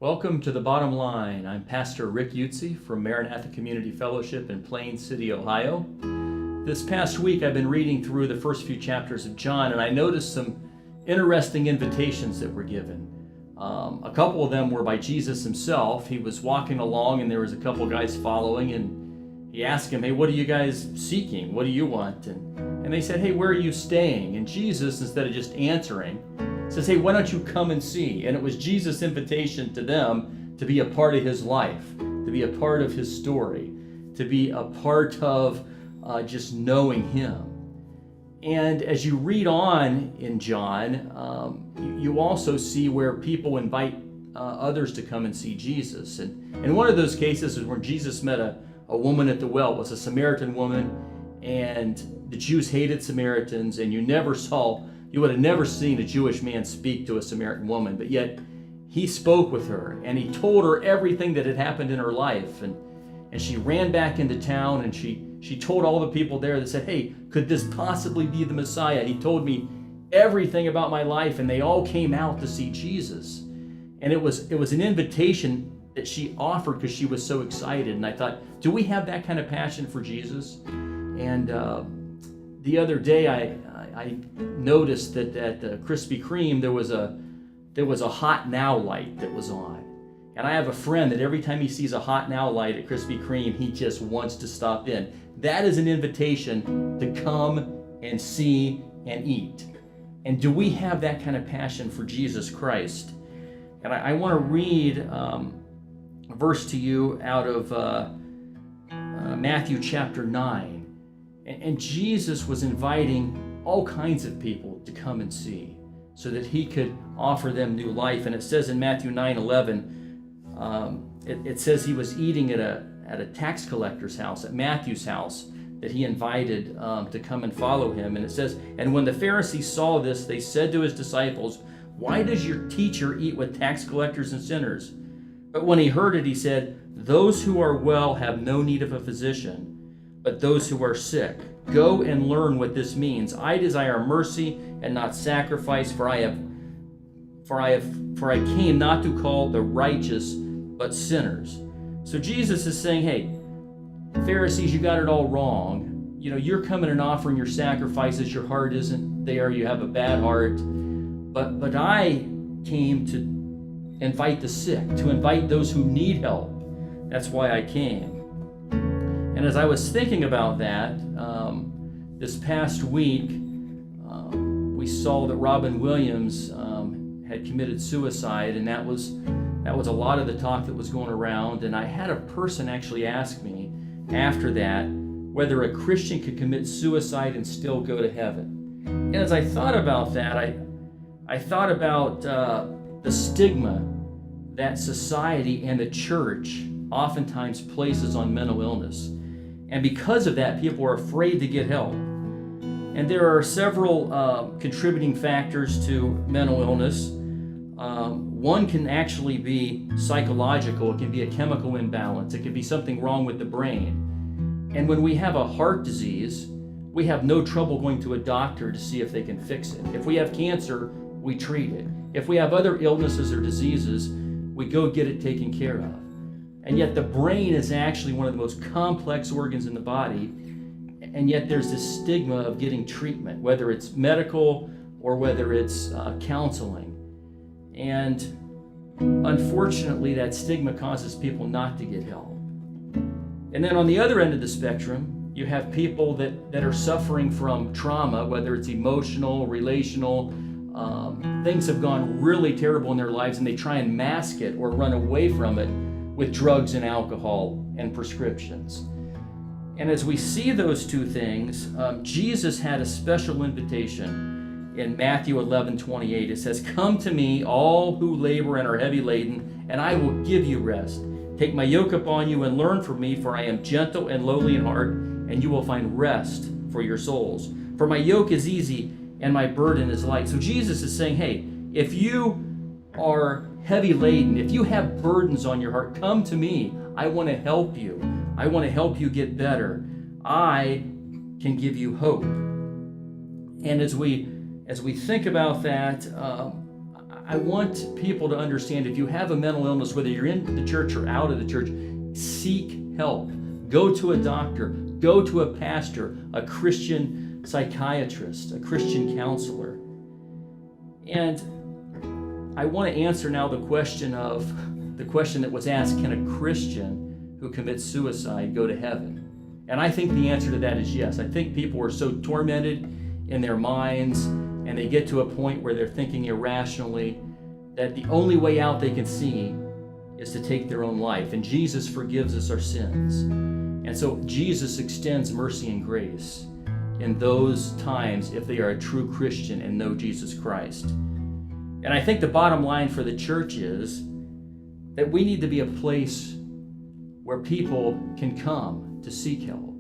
Welcome to The Bottom Line. I'm Pastor Rick Utze from Maranatha Community Fellowship in Plain City, Ohio. This past week I've been reading through the first few chapters of John, and I noticed some interesting invitations that were given. A couple of them were by Jesus himself. He was walking along and there was a couple guys following, and he asked him, "Hey, what are you guys seeking? What do you want?" And they said, "Hey, where are you staying?" And Jesus, instead of just answering, says, "Hey, why don't you come and see?" And it was Jesus' invitation to them to be a part of his life, to be a part of his story, to be a part of just knowing him. And as you read on in John, you also see where people invite others to come and see Jesus. And one of those cases is when Jesus met a woman at the well. It was a Samaritan woman, and the Jews hated Samaritans, and you would have never seen a Jewish man speak to a Samaritan woman, but yet he spoke with her and he told her everything that had happened in her life. And she ran back into town and she told all the people there that said, "Hey, could this possibly be the Messiah? He told me everything about my life," and they all came out to see Jesus. And it was an invitation that she offered because she was so excited. And I thought, do we have that kind of passion for Jesus? And the other day I noticed that at the Krispy Kreme there was a Hot Now light that was on. And I have a friend that every time he sees a Hot Now light at Krispy Kreme, he just wants to stop in. That is an invitation to come and see and eat. And do we have that kind of passion for Jesus Christ? And I want to read a verse to you out of Matthew chapter 9. And Jesus was inviting all kinds of people to come and see so that he could offer them new life. And it says in Matthew 9:11, it says he was eating at a tax collector's house, at Matthew's house, that he invited to come and follow him. And it says, "And when the Pharisees saw this, they said to his disciples, 'Why does your teacher eat with tax collectors and sinners?' But when he heard it, he said, 'Those who are well have no need of a physician, but those who are sick. Go and learn what this means. I desire mercy and not sacrifice, for I came not to call the righteous, but sinners.'" So Jesus is saying, "Hey, Pharisees, you got it all wrong. You're coming and offering your sacrifices. Your heart isn't there. You have a bad heart. But I came to invite the sick, to invite those who need help. That's why I came." And as I was thinking about that, this past week, we saw that Robin Williams had committed suicide, and that was a lot of the talk that was going around. And I had a person actually ask me after that whether a Christian could commit suicide and still go to heaven. And as I thought about that, I thought about the stigma that society and the church oftentimes places on mental illness. And because of that, people are afraid to get help. And there are several contributing factors to mental illness. One can actually be psychological. It can be a chemical imbalance. It can be something wrong with the brain. And when we have a heart disease, we have no trouble going to a doctor to see if they can fix it. If we have cancer, we treat it. If we have other illnesses or diseases, we go get it taken care of. And yet the brain is actually one of the most complex organs in the body, and yet there's this stigma of getting treatment, whether it's medical or whether it's counseling. And unfortunately, that stigma causes people not to get help. And then on the other end of the spectrum, you have people that are suffering from trauma, whether it's emotional, relational. Things have gone really terrible in their lives, and they try and mask it or run away from it with drugs and alcohol and prescriptions. And as we see those two things, Jesus had a special invitation in Matthew 11:28. It says, "Come to me, all who labor and are heavy laden, and I will give you rest. Take my yoke upon you and learn from me, for I am gentle and lowly in heart, and you will find rest for your souls. For my yoke is easy and my burden is light." So Jesus is saying, hey, if you are heavy laden, if you have burdens on your heart, come to me. I want to help you. I want to help you get better. I can give you hope. And as we think about that, I want people to understand, if you have a mental illness, whether you're in the church or out of the church, seek help. Go to a doctor, go to a pastor, a Christian psychiatrist, a Christian counselor. And I want to answer now the question that was asked, can a Christian who commits suicide go to heaven? And I think the answer to that is yes. I think people are so tormented in their minds, and they get to a point where they're thinking irrationally, that the only way out they can see is to take their own life. And Jesus forgives us our sins. And so Jesus extends mercy and grace in those times if they are a true Christian and know Jesus Christ. And I think the bottom line for the church is that we need to be a place where people can come to seek help.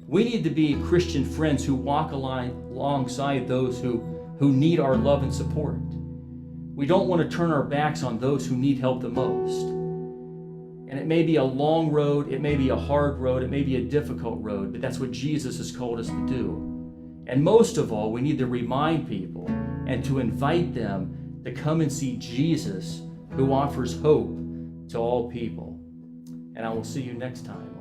We need to be Christian friends who walk alongside those who need our love and support. We don't want to turn our backs on those who need help the most. And it may be a long road, it may be a hard road, it may be a difficult road, but that's what Jesus has called us to do. And most of all, we need to remind people and to invite them to come and see Jesus, who offers hope to all people. And I will see you next time.